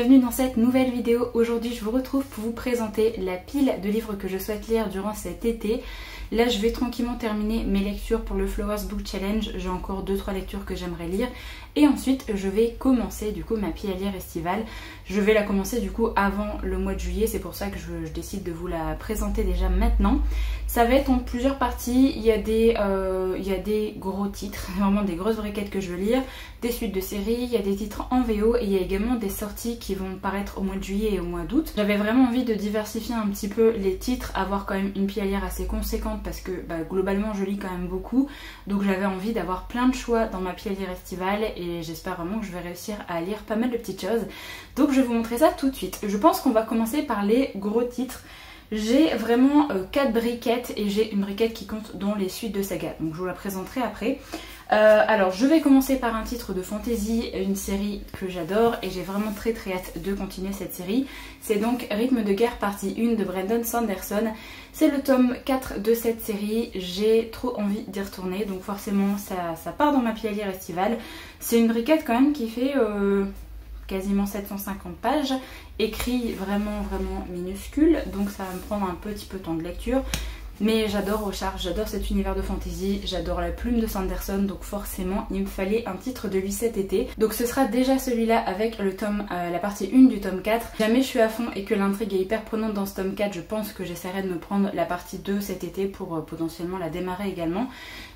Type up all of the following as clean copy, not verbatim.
bienvenue dans cette nouvelle vidéo. Aujourd'hui je vous retrouve pour vous présenter la pile de livres que je souhaite lire durant cet été. Là je vais tranquillement terminer mes lectures pour le Flowers Book Challenge, j'ai encore 2-3 lectures que j'aimerais lire. Et ensuite je vais commencer du coup ma pile à lire estivale. Je vais la commencer du coup avant le mois de juillet, c'est pour ça que je décide de vous la présenter déjà maintenant. Ça va être en plusieurs parties, il y a des gros titres, vraiment des grosses briquettes que je veux lire, des suites de séries, il y a des titres en VO et il y a également des sorties qui vont paraître au mois de juillet et au mois d'août. J'avais vraiment envie de diversifier un petit peu les titres, avoir quand même une pile à lire assez conséquente parce que globalement je lis quand même beaucoup, donc j'avais envie d'avoir plein de choix dans ma pile à lire estivale et j'espère vraiment que je vais réussir à lire pas mal de petites choses. Donc je vais vous montrer ça tout de suite. Je pense qu'on va commencer par les gros titres. J'ai vraiment 4 briquettes et j'ai une briquette qui compte dans les suites de saga, donc je vous la présenterai après. Alors je vais commencer par un titre de fantasy, une série que j'adore et j'ai vraiment très hâte de continuer cette série. C'est donc Rythme de guerre partie 1 de Brandon Sanderson. C'est le tome 4 de cette série, j'ai trop envie d'y retourner, donc forcément ça part dans ma pile à lire estivale. C'est une briquette quand même qui fait quasiment 750 pages, écrit vraiment minuscule, donc ça va me prendre un petit peu de temps de lecture. Mais j'adore Rochard, j'adore cet univers de fantasy, j'adore la plume de Sanderson, donc forcément il me fallait un titre de lui cet été. Donc ce sera déjà celui-là avec le tome, la partie 1 du tome 4. Si jamais je suis à fond et que l'intrigue est hyper prenante dans ce tome 4, je pense que j'essaierai de me prendre la partie 2 cet été pour potentiellement la démarrer également.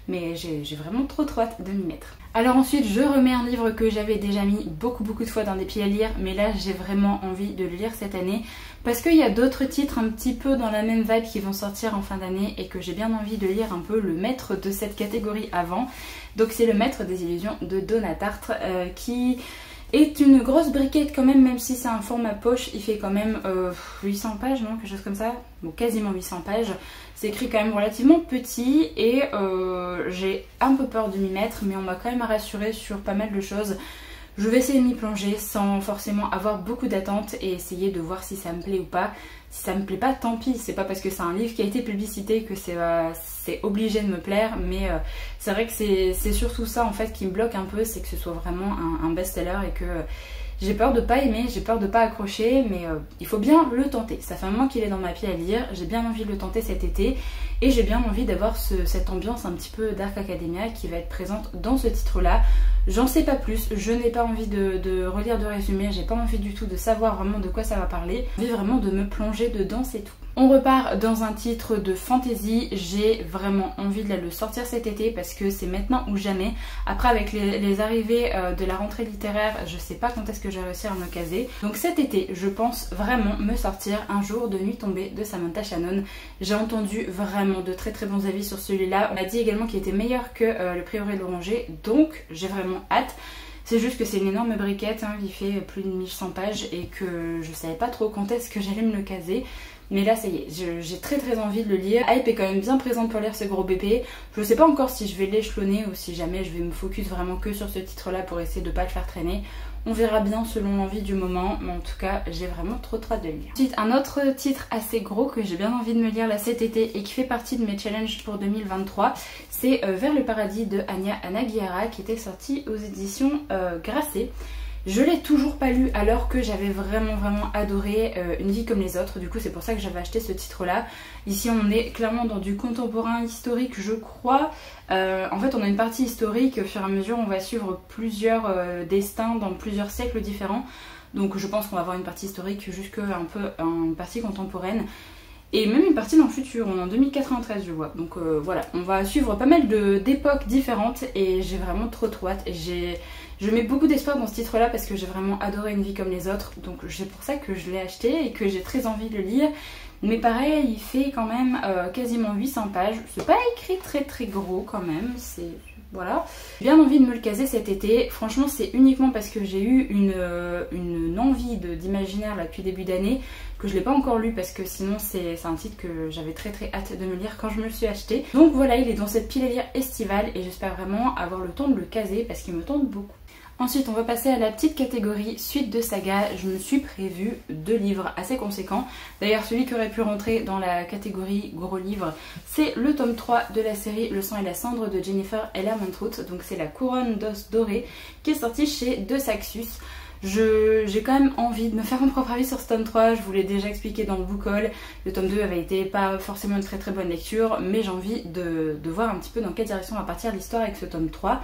Mais j'ai vraiment trop hâte de m'y mettre. Alors ensuite je remets un livre que j'avais déjà mis beaucoup de fois dans des piles à lire, mais là j'ai vraiment envie de le lire cette année parce qu'il y a d'autres titres un petit peu dans la même vibe qui vont sortir en fin d'année et que j'ai bien envie de lire un peu le maître de cette catégorie avant. Donc c'est le maître des illusions de Donna Tartt qui est une grosse briquette quand même si c'est un format poche, il fait quand même 800 pages, non, quelque chose comme ça, bon quasiment 800 pages. C'est écrit quand même relativement petit et j'ai un peu peur de m'y mettre, mais on m'a quand même rassuré sur pas mal de choses. Je vais essayer de m'y plonger sans forcément avoir beaucoup d'attentes et essayer de voir si ça me plaît ou pas. Si ça me plaît pas, tant pis, c'est pas parce que c'est un livre qui a été publicité que c'est obligé de me plaire, mais c'est vrai que c'est surtout ça en fait qui me bloque un peu, c'est que ce soit vraiment un best-seller et que j'ai peur de pas aimer, j'ai peur de pas accrocher, mais il faut bien le tenter. Ça fait un moment qu'il est dans ma pile à lire, j'ai bien envie de le tenter cet été et j'ai bien envie d'avoir cette ambiance un petit peu Dark Academia qui va être présente dans ce titre-là. J'en sais pas plus, je n'ai pas envie de relire de résumé, j'ai pas envie du tout de savoir vraiment de quoi ça va parler. J'ai envie vraiment de me plonger dedans, c'est tout. On repart dans un titre de fantasy, j'ai vraiment envie de le sortir cet été parce que c'est maintenant ou jamais. Après avec les arrivées de la rentrée littéraire, je sais pas quand est-ce que je vais réussir à me caser. Donc cet été, je pense vraiment me sortir Un jour de nuit tombée de Samantha Shannon. J'ai entendu vraiment de très bons avis sur celui-là. On m'a dit également qu'il était meilleur que Le Prieuré de l'Oranger, donc j'ai vraiment hâte. C'est juste que c'est une énorme briquette, qui fait plus de 1100 pages et que je savais pas trop quand est-ce que j'allais me le caser. Mais là ça y est, j'ai très envie de le lire. Hype est quand même bien présente pour lire ce gros bébé. Je sais pas encore si je vais l'échelonner ou si jamais je vais me focus vraiment que sur ce titre là pour essayer de pas le faire traîner. On verra bien selon l'envie du moment, mais en tout cas j'ai vraiment trop hâte de le lire. Ensuite un autre titre assez gros que j'ai bien envie de me lire là cet été et qui fait partie de mes challenges pour 2023, c'est Vers le paradis de Anya Anguiara qui était sorti aux éditions Grasset. Je l'ai toujours pas lu alors que j'avais vraiment adoré Une vie comme les autres, du coup c'est pour ça que j'avais acheté ce titre là. Ici on est clairement dans du contemporain historique je crois. En fait on a une partie historique, au fur et à mesure on va suivre plusieurs destins dans plusieurs siècles différents. Donc je pense qu'on va avoir une partie historique jusqu'à un peu une partie contemporaine. Et même une partie dans le futur, on est en 2093 je vois. Donc voilà, on va suivre pas mal d'époques différentes et j'ai vraiment trop hâte. Et je mets beaucoup d'espoir dans ce titre là parce que j'ai vraiment adoré Une vie comme les autres. Donc c'est pour ça que je l'ai acheté et que j'ai très envie de le lire. Mais pareil, il fait quand même quasiment 800 pages. C'est pas écrit très gros quand même, c'est... Voilà, j'ai bien envie de me le caser cet été. Franchement c'est uniquement parce que j'ai eu une envie d'imaginaire là depuis début d'année que je l'ai pas encore lu parce que sinon c'est un titre que j'avais très hâte de me lire quand je me le suis acheté. Donc voilà, il est dans cette pile à lire estivale et j'espère vraiment avoir le temps de le caser parce qu'il me tente beaucoup. Ensuite on va passer à la petite catégorie suite de saga. Je me suis prévu 2 livres assez conséquents. D'ailleurs celui qui aurait pu rentrer dans la catégorie gros livre, c'est le tome 3 de la série Le sang et la cendre de Jennifer Ella Montrout. Donc c'est La couronne d'os doré qui est sorti chez De Saxus. J'ai quand même envie de me faire mon propre avis sur ce tome 3, je vous l'ai déjà expliqué dans le book haul. Le tome 2 avait été pas forcément une très bonne lecture, mais j'ai envie de voir un petit peu dans quelle direction va partir l'histoire avec ce tome 3.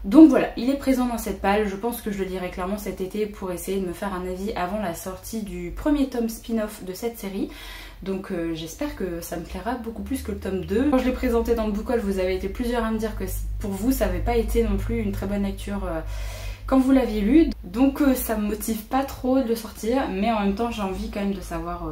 Donc voilà, il est présent dans cette palle, je pense que je le lirai clairement cet été pour essayer de me faire un avis avant la sortie du premier tome spin-off de cette série. Donc j'espère que ça me plaira beaucoup plus que le tome 2. Quand je l'ai présenté dans le book haul, vous avez été plusieurs à me dire que pour vous ça n'avait pas été non plus une très bonne lecture quand vous l'aviez lu, donc ça me motive pas trop de le sortir, mais en même temps j'ai envie quand même de savoir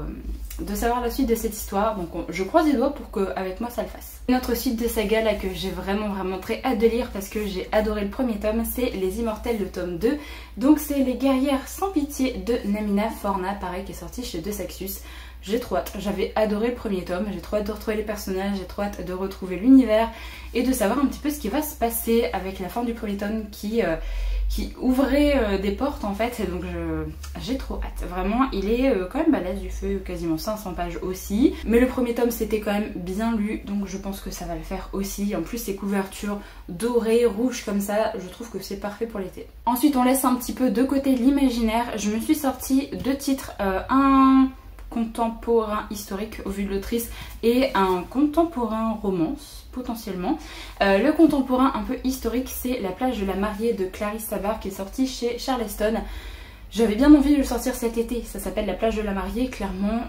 la suite de cette histoire, donc je croise les doigts pour qu'avec moi ça le fasse. Une autre suite de saga là que j'ai vraiment très hâte de lire parce que j'ai adoré le premier tome, c'est Les Immortels, le tome 2, donc c'est Les Guerrières sans pitié de Namina Forna, pareil, qui est sorti chez De Saxus. J'ai trop hâte, j'avais adoré le premier tome, j'ai trop hâte de retrouver les personnages, j'ai trop hâte de retrouver l'univers et de savoir un petit peu ce qui va se passer avec la fin du premier tome qui ouvrait des portes en fait, et donc j'ai trop hâte. Vraiment, il est quand même balèze, il fait quasiment 500 pages aussi, mais le premier tome c'était quand même bien lu, donc je pense que ça va le faire aussi. En plus ces couvertures dorées, rouges comme ça, je trouve que c'est parfait pour l'été. Ensuite on laisse un petit peu de côté l'imaginaire, je me suis sortie 2 titres, un contemporain historique au vu de l'autrice et un contemporain romance potentiellement. Le contemporain un peu historique, c'est La plage de la mariée de Clarisse Sabard qui est sorti chez Charleston. J'avais bien envie de le sortir cet été, ça s'appelle La plage de la mariée, clairement,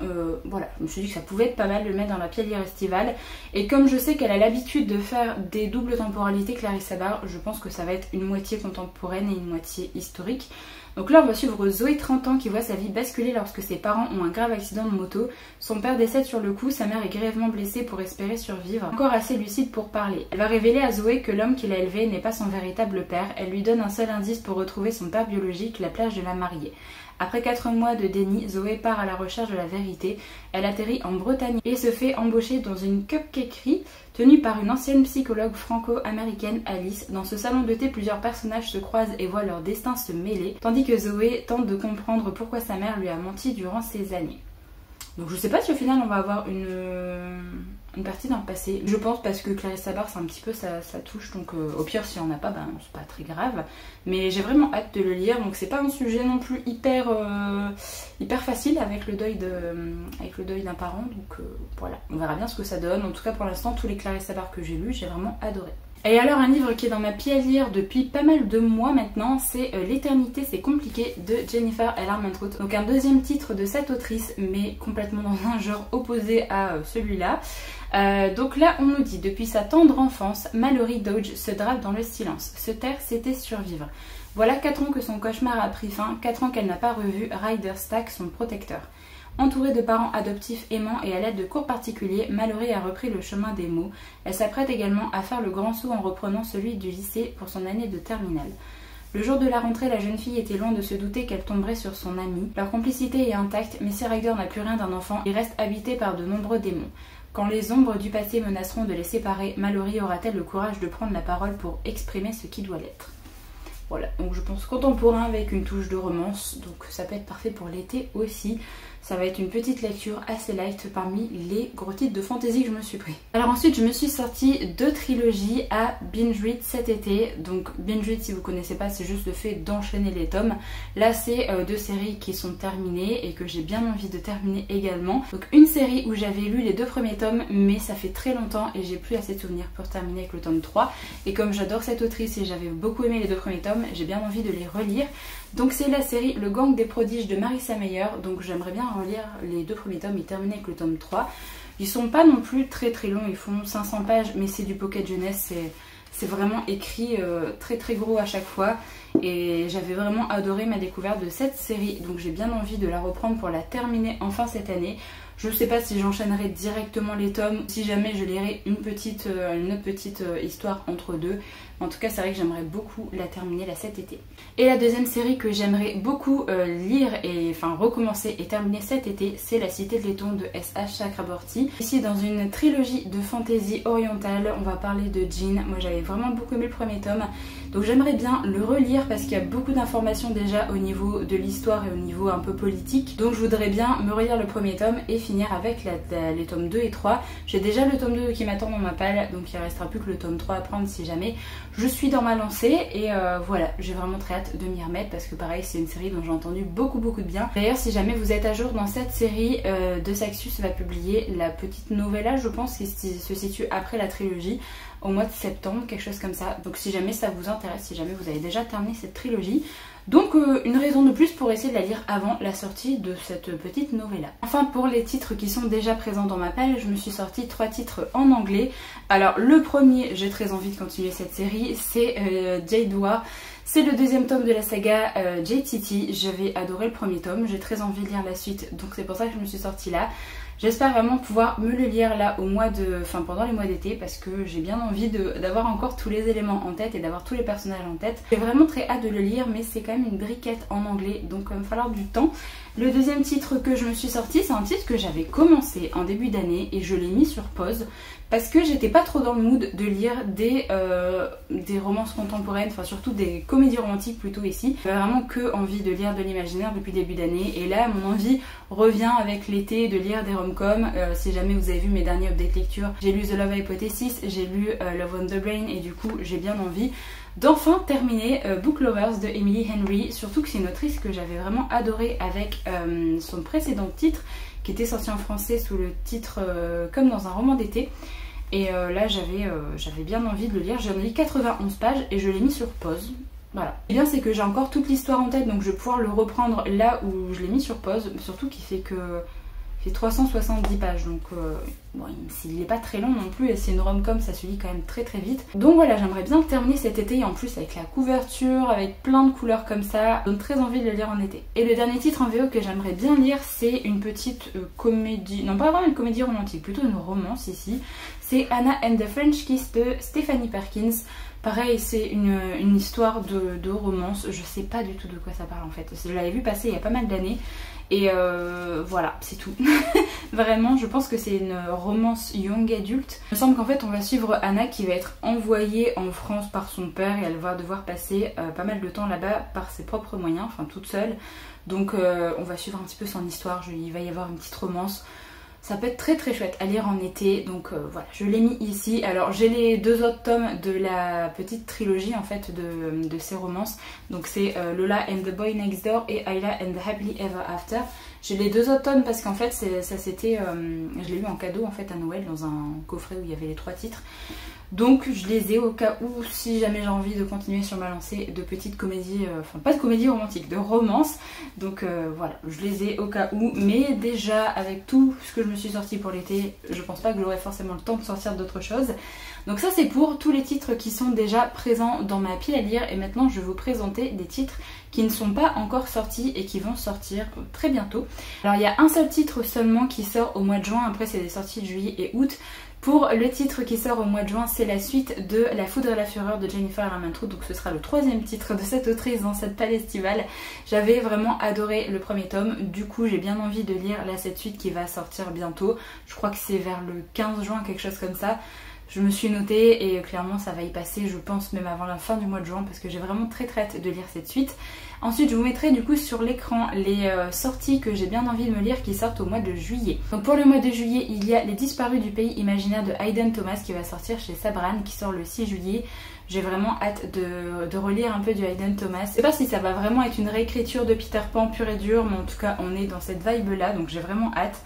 voilà, je me suis dit que ça pouvait être pas mal de le mettre dans la pilière estivale. Et comme je sais qu'elle a l'habitude de faire des doubles temporalités, Clarisse Sabard, je pense que ça va être une moitié contemporaine et une moitié historique. Donc là on va suivre Zoé, 30 ans, qui voit sa vie basculer lorsque ses parents ont un grave accident de moto. Son père décède sur le coup, sa mère est grièvement blessée pour espérer survivre. Encore assez lucide pour parler. Elle va révéler à Zoé que l'homme qui l'a élevée n'est pas son véritable père. Elle lui donne un seul indice pour retrouver son père biologique, la plage de la mariée. Après 4 mois de déni, Zoé part à la recherche de la vérité. Elle atterrit en Bretagne et se fait embaucher dans une cupcakerie tenue par une ancienne psychologue franco-américaine, Alice. Dans ce salon de thé, plusieurs personnages se croisent et voient leur destin se mêler, tandis que Zoé tente de comprendre pourquoi sa mère lui a menti durant ces années. Donc je sais pas si au final on va avoir une partie dans le passé. Je pense parce que Clarisse Sabard c'est un petit peu sa touche, donc au pire si on n'a pas, ben c'est pas très grave. Mais j'ai vraiment hâte de le lire, donc c'est pas un sujet non plus hyper facile avec le deuil d'un parent, donc voilà, on verra bien ce que ça donne. En tout cas pour l'instant tous les Clarisse Sabard que j'ai lus, j'ai vraiment adoré. Et alors un livre qui est dans ma pile à lire depuis pas mal de mois maintenant, c'est L'éternité c'est compliqué de Jennifer L. Armentrout. Donc un deuxième titre de cette autrice, mais complètement dans un genre opposé à celui-là. Donc là on nous dit: depuis sa tendre enfance, Mallory Dodge se drape dans le silence. Se taire, c'était survivre. Voilà 4 ans que son cauchemar a pris fin, 4 ans qu'elle n'a pas revu Ryder Stack, son protecteur. Entourée de parents adoptifs aimants et à l'aide de cours particuliers, Mallory a repris le chemin des mots. Elle s'apprête également à faire le grand saut en reprenant celui du lycée pour son année de terminale. Le jour de la rentrée, la jeune fille était loin de se douter qu'elle tomberait sur son amie. Leur complicité est intacte, mais si Ryder n'a plus rien d'un enfant, il reste habité par de nombreux démons. Quand les ombres du passé menaceront de les séparer, Mallory aura-t-elle le courage de prendre la parole pour exprimer ce qui doit l'être? Voilà, donc je pense contemporain avec une touche de romance, donc ça peut être parfait pour l'été aussi. Ça va être une petite lecture assez light parmi les gros titres de fantasy que je me suis pris. Alors ensuite je me suis sortie 2 trilogies à binge read cet été. Donc binge read, si vous connaissez pas, c'est juste le fait d'enchaîner les tomes. Là c'est 2 séries qui sont terminées et que j'ai bien envie de terminer également. Donc une série où j'avais lu les 2 premiers tomes, mais ça fait très longtemps et j'ai plus assez de souvenirs pour terminer avec le tome 3. Et comme j'adore cette autrice et j'avais beaucoup aimé les 2 premiers tomes, j'ai bien envie de les relire. Donc c'est la série Le Gang des prodiges de Marissa Meyer. Donc j'aimerais bien relire les 2 premiers tomes et terminer avec le tome 3. Ils sont pas non plus très longs, ils font 500 pages, mais c'est du pocket jeunesse, c'est vraiment écrit très gros à chaque fois. Et j'avais vraiment adoré ma découverte de cette série, donc j'ai bien envie de la reprendre pour la terminer enfin cette année. Je ne sais pas si j'enchaînerai directement les tomes, si jamais je lirai une autre petite histoire entre deux. En tout cas, c'est vrai que j'aimerais beaucoup la terminer là cet été. Et la deuxième série que j'aimerais beaucoup lire et recommencer et terminer cet été, c'est La Cité de Laiton de S.H. Chakraborty. Ici, dans une trilogie de fantasy orientale, on va parler de Jean. Moi, j'avais vraiment beaucoup aimé le premier tome, donc j'aimerais bien le relire parce qu'il y a beaucoup d'informations déjà au niveau de l'histoire et au niveau un peu politique. Donc je voudrais bien me relire le premier tome et finir finir avec les tomes 2 et 3. J'ai déjà le tome 2 qui m'attend dans ma palle, donc il ne restera plus que le tome 3 à prendre si jamais je suis dans ma lancée. Et voilà, j'ai vraiment très hâte de m'y remettre parce que pareil, c'est une série dont j'ai entendu beaucoup de bien. D'ailleurs, si jamais vous êtes à jour dans cette série, De Saxus va publier la petite novella, je pense, qui se situe après la trilogie, au mois de septembre, quelque chose comme ça. Donc si jamais ça vous intéresse, si jamais vous avez déjà terminé cette trilogie. Donc une raison de plus pour essayer de la lire avant la sortie de cette petite novella. Enfin, pour les titres qui sont déjà présents dans ma palle, je me suis sorti 3 titres en anglais. Alors le premier, j'ai très envie de continuer cette série, c'est Jade War. C'est le deuxième tome de la saga JTT. J'avais adoré le premier tome, j'ai très envie de lire la suite, donc c'est pour ça que je me suis sortie là. J'espère vraiment pouvoir me le lire là pendant les mois d'été, parce que j'ai bien envie d'avoir encore tous les éléments en tête et d'avoir tous les personnages en tête. J'ai vraiment très hâte de le lire, mais c'est quand même une briquette en anglais, donc il va me falloir du temps. Le deuxième titre que je me suis sorti, c'est un titre que j'avais commencé en début d'année et je l'ai mis sur pause parce que j'étais pas trop dans le mood de lire des romances contemporaines, enfin surtout des comédies romantiques plutôt ici. J'avais vraiment que envie de lire de l'imaginaire depuis début d'année, et là mon envie revient avec l'été de lire des rom-coms. Si jamais vous avez vu mes derniers updates lecture, j'ai lu The Love Hypothesis, j'ai lu Love on the Brain, et du coup j'ai bien envie d'enfin terminer Book Lovers de Emily Henry, surtout que c'est une autrice que j'avais vraiment adorée avec son précédent titre qui était sorti en français sous le titre Comme dans un roman d'été. Et là j'avais bien envie de le lire. J'en ai lu 91 pages et je l'ai mis sur pause. Voilà. Et bien c'est que j'ai encore toute l'histoire en tête, donc je vais pouvoir le reprendre là où je l'ai mis sur pause. Surtout qu'il fait que 370 pages, donc bon, il n'est pas très long non plus, et c'est une rom-com, ça se lit quand même très vite. Donc voilà, j'aimerais bien le terminer cet été, et en plus avec la couverture, avec plein de couleurs comme ça, donne très envie de le lire en été. Et le dernier titre en VO que j'aimerais bien lire, c'est une petite comédie, non pas vraiment une comédie romantique, plutôt une romance ici. C'est Anna and the French Kiss de Stephanie Perkins. Pareil, c'est une histoire de romance, je sais pas du tout de quoi ça parle en fait. Je l'avais vu passer il y a pas mal d'années. Et voilà, c'est tout. Vraiment, je pense que c'est une romance young adulte. Il me semble qu'en fait, on va suivre Anna qui va être envoyée en France par son père, et elle va devoir passer pas mal de temps là-bas par ses propres moyens, enfin toute seule. Donc on va suivre un petit peu son histoire, il va y avoir une petite romance. Ça peut être très chouette à lire en été, donc voilà, je l'ai mis ici. Alors j'ai les 2 autres tomes de la petite trilogie en fait de ces romances. Donc c'est Lola and the Boy Next Door et Ayla and the Happily Ever After. J'ai les 2 autres tomes parce qu'en fait ça c'était, je l'ai eu en cadeau en fait à Noël dans un coffret où il y avait les 3 titres. Donc je les ai au cas où, si jamais j'ai envie de continuer sur ma lancée de petites comédies, enfin pas de comédies romantiques, de romance. Donc voilà, je les ai au cas où, mais déjà avec tout ce que je me suis sorti pour l'été, je pense pas que j'aurai forcément le temps de sortir d'autres choses. Donc ça c'est pour tous les titres qui sont déjà présents dans ma pile à lire, et maintenant je vais vous présenter des titres qui ne sont pas encore sortis et qui vont sortir très bientôt. Alors il y a un seul titre seulement qui sort au mois de juin, après c'est des sorties de juillet et août. Pour le titre qui sort au mois de juin, c'est la suite de La Foudre et la Fureur de Jennifer Armentrout, donc ce sera le 3e titre de cette autrice dans cette palle estivale. J'avais vraiment adoré le premier tome, du coup j'ai bien envie de lire là cette suite qui va sortir bientôt. Je crois que c'est vers le 15 juin, quelque chose comme ça. Je me suis notée et clairement ça va y passer, je pense même avant la fin du mois de juin, parce que j'ai vraiment très hâte de lire cette suite. Ensuite je vous mettrai du coup sur l'écran les sorties que j'ai bien envie de me lire qui sortent au mois de juillet. Donc pour le mois de juillet, il y a Les Disparus du Pays Imaginaire de Hayden Thomas qui va sortir chez Sabran, qui sort le 6 juillet. J'ai vraiment hâte de relire un peu du Hayden Thomas. Je sais pas si ça va vraiment être une réécriture de Peter Pan pur et dur, mais en tout cas on est dans cette vibe là, donc j'ai vraiment hâte.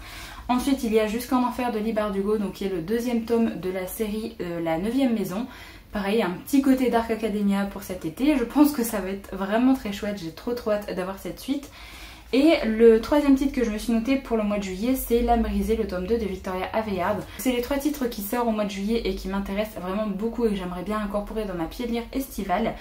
Ensuite il y a Jusqu'en Enfer de Leigh Bardugo, donc qui est le 2e tome de la série La 9e Maison. Pareil, un petit côté Dark Academia pour cet été. Je pense que ça va être vraiment très chouette, j'ai trop hâte d'avoir cette suite. Et le 3e titre que je me suis noté pour le mois de juillet, c'est L'âme brisée, le tome 2 de Victoria Aveyard. C'est les 3 titres qui sortent au mois de juillet et qui m'intéressent vraiment beaucoup et que j'aimerais bien incorporer dans ma pile à lire estivale.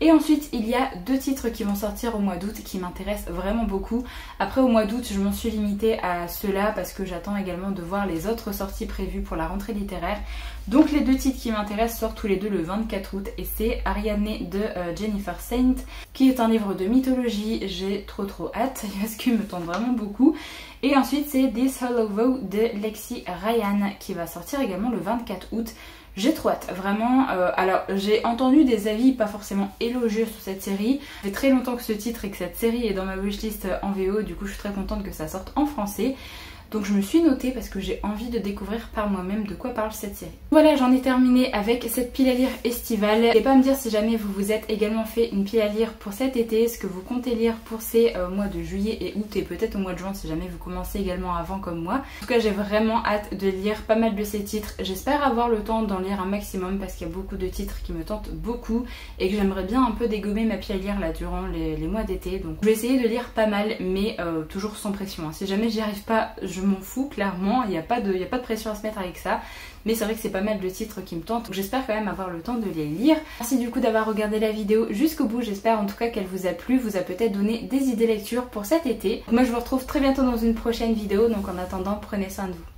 Et ensuite il y a 2 titres qui vont sortir au mois d'août qui m'intéressent vraiment beaucoup. Après au mois d'août je m'en suis limitée à ceux-là parce que j'attends également de voir les autres sorties prévues pour la rentrée littéraire. Donc les 2 titres qui m'intéressent sortent tous les 2 le 24 août et c'est Ariadne de Jennifer Saint, qui est un livre de mythologie. J'ai trop hâte parce qu'il me tente vraiment beaucoup. Et ensuite c'est This Hollow Vow de Lexi Ryan qui va sortir également le 24 août. J'ai trop hâte, vraiment. Alors j'ai entendu des avis pas forcément élogieux sur cette série. Ça fait très longtemps que ce titre et que cette série est dans ma wishlist en VO, du coup je suis très contente que ça sorte en français. Donc je me suis notée parce que j'ai envie de découvrir par moi-même de quoi parle cette série. Voilà, j'en ai terminé avec cette pile à lire estivale. N'hésitez pas à me dire si jamais vous vous êtes également fait une pile à lire pour cet été, ce que vous comptez lire pour ces mois de juillet et août et peut-être au mois de juin si jamais vous commencez également avant comme moi. En tout cas, j'ai vraiment hâte de lire pas mal de ces titres. J'espère avoir le temps d'en lire un maximum parce qu'il y a beaucoup de titres qui me tentent beaucoup et que j'aimerais bien un peu dégommer ma pile à lire là durant les mois d'été. Donc je vais essayer de lire pas mal mais toujours sans pression. Si jamais j'y arrive pas, je m'en fous clairement, il n'y a pas de pression à se mettre avec ça. Mais c'est vrai que c'est pas mal de titres qui me tentent, donc j'espère quand même avoir le temps de les lire. Merci du coup d'avoir regardé la vidéo jusqu'au bout, j'espère en tout cas qu'elle vous a plu, vous a peut-être donné des idées lecture pour cet été. Moi je vous retrouve très bientôt dans une prochaine vidéo, donc en attendant prenez soin de vous.